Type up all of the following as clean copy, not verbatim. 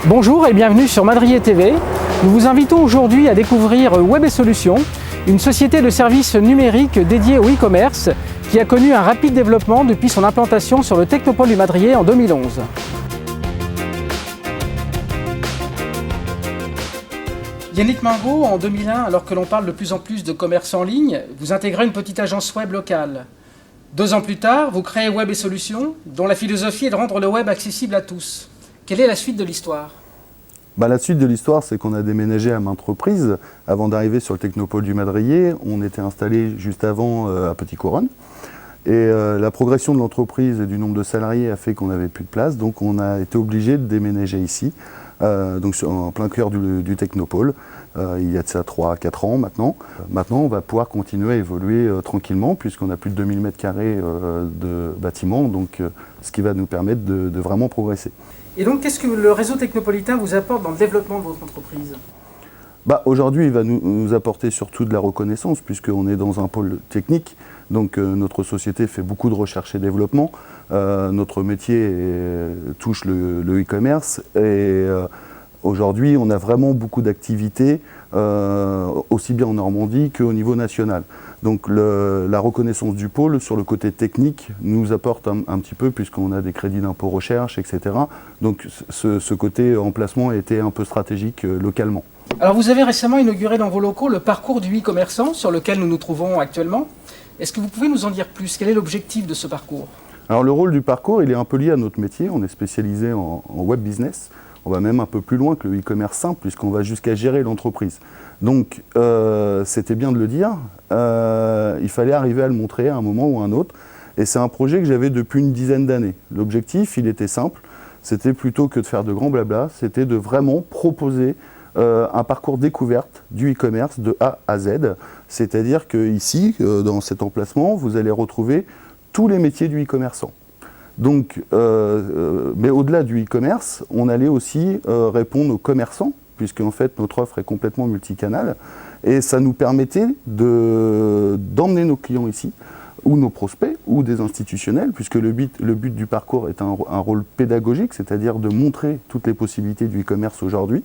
Bonjour et bienvenue sur Madrier TV. Nous vous invitons aujourd'hui à découvrir Web & Solutions, une société de services numériques dédiée au e-commerce qui a connu un rapide développement depuis son implantation sur le Technopôle du Madrier en 2011. Yannick Mingot, en 2001, alors que l'on parle de plus en plus de commerce en ligne, vous intégrez une petite agence web locale. 2 ans plus tard, vous créez Web & Solutions, dont la philosophie est de rendre le web accessible à tous. Quelle est la suite de l'histoire ? La suite de l'histoire, c'est qu'on a déménagé à maintes reprises. Avant d'arriver sur le Technopôle du Madrier, on était installé juste avant à Petit-Couronne. Et la progression de l'entreprise et du nombre de salariés a fait qu'on n'avait plus de place, donc on a été obligé de déménager ici, donc en plein cœur du Technopôle. Il y a de ça 3-4 ans maintenant. Maintenant, on va pouvoir continuer à évoluer tranquillement, puisqu'on a plus de 2000 m² de bâtiments, donc ce qui va nous permettre de vraiment progresser. Et donc, qu'est-ce que le réseau technopolitain vous apporte dans le développement de votre entreprise ? Aujourd'hui, il va nous apporter surtout de la reconnaissance, puisqu'on est dans un pôle technique. Donc notre société fait beaucoup de recherche et développement. Notre métier touche le e-commerce. Et aujourd'hui, on a vraiment beaucoup d'activités, aussi bien en Normandie qu'au niveau national. Donc la reconnaissance du pôle sur le côté technique nous apporte un petit peu, puisqu'on a des crédits d'impôt recherche, etc. Donc ce côté emplacement a été un peu stratégique localement. Alors vous avez récemment inauguré dans vos locaux le parcours du e-commerçant sur lequel nous nous trouvons actuellement. Est-ce que vous pouvez nous en dire plus ? Quel est l'objectif de ce parcours ? Alors le rôle du parcours, il est un peu lié à notre métier. On est spécialisé en web business. On va même un peu plus loin que le e-commerce simple, puisqu'on va jusqu'à gérer l'entreprise. Donc c'était bien de le dire. Il fallait arriver à le montrer à un moment ou à un autre. Et c'est un projet que j'avais depuis une dizaine d'années. L'objectif, il était simple. C'était plutôt que de faire de grands blabla, c'était de vraiment proposer un parcours découverte du e-commerce de A à Z. C'est-à-dire qu'ici, dans cet emplacement, vous allez retrouver tous les métiers du e-commerçant. Donc, mais au-delà du e-commerce, on allait aussi répondre aux commerçants, puisque en fait notre offre est complètement multicanal, et ça nous permettait d'emmener nos clients ici, ou nos prospects, ou des institutionnels, puisque le but du parcours est un rôle pédagogique, c'est-à-dire de montrer toutes les possibilités du e-commerce aujourd'hui.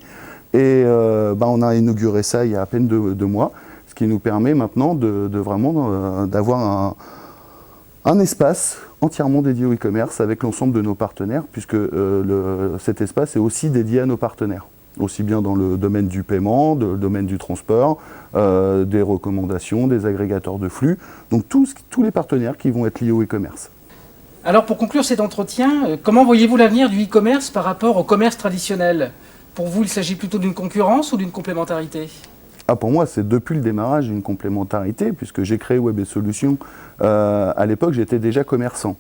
Et on a inauguré ça il y a à peine 2 mois, ce qui nous permet maintenant d'avoir un espace entièrement dédié au e-commerce avec l'ensemble de nos partenaires, puisque cet espace est aussi dédié à nos partenaires, aussi bien dans le domaine du paiement, le domaine du transport, des recommandations, des agrégateurs de flux, donc tous les partenaires qui vont être liés au e-commerce. Alors pour conclure cet entretien, comment voyez-vous l'avenir du e-commerce par rapport au commerce traditionnel ? Pour vous, il s'agit plutôt d'une concurrence ou d'une complémentarité ? Pour moi, c'est depuis le démarrage une complémentarité, puisque j'ai créé Web & Solutions. À l'époque, j'étais déjà commerçant.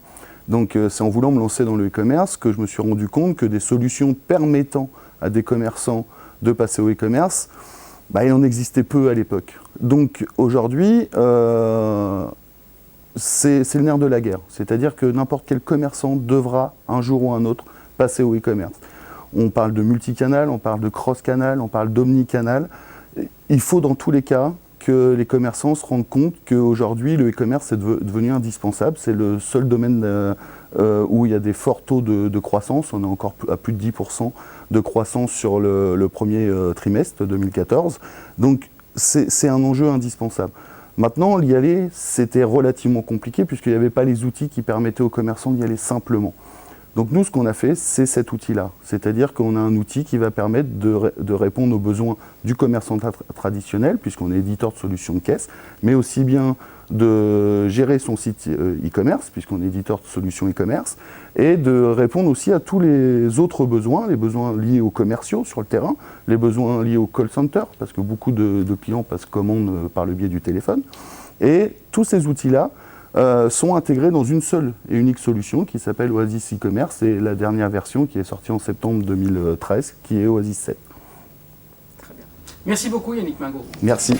Donc c'est en voulant me lancer dans le e-commerce que je me suis rendu compte que des solutions permettant à des commerçants de passer au e-commerce, il en existait peu à l'époque. Donc aujourd'hui, c'est le nerf de la guerre. C'est-à-dire que n'importe quel commerçant devra, un jour ou un autre, passer au e-commerce. On parle de multicanal, on parle de cross-canal, on parle d'omnicanal. Il faut dans tous les cas que les commerçants se rendent compte qu'aujourd'hui le e-commerce est devenu indispensable. C'est le seul domaine où il y a des forts taux de croissance. On est encore à plus de 10% de croissance sur le premier trimestre 2014. Donc c'est un enjeu indispensable. Maintenant, y aller, c'était relativement compliqué puisqu'il n'y avait pas les outils qui permettaient aux commerçants d'y aller simplement. Donc nous, ce qu'on a fait, c'est cet outil-là. C'est-à-dire qu'on a un outil qui va permettre de répondre aux besoins du commerçant traditionnel, puisqu'on est éditeur de solutions de caisse, mais aussi bien de gérer son site e-commerce, puisqu'on est éditeur de solutions e-commerce, et de répondre aussi à tous les autres besoins, les besoins liés aux commerciaux sur le terrain, les besoins liés au call center, parce que beaucoup de clients passent commande par le biais du téléphone. Et tous ces outils-là sont intégrés dans une seule et unique solution qui s'appelle Oasis e-commerce, et la dernière version qui est sortie en septembre 2013, qui est Oasis 7. Très bien. Merci beaucoup Yannick Mingot. Merci.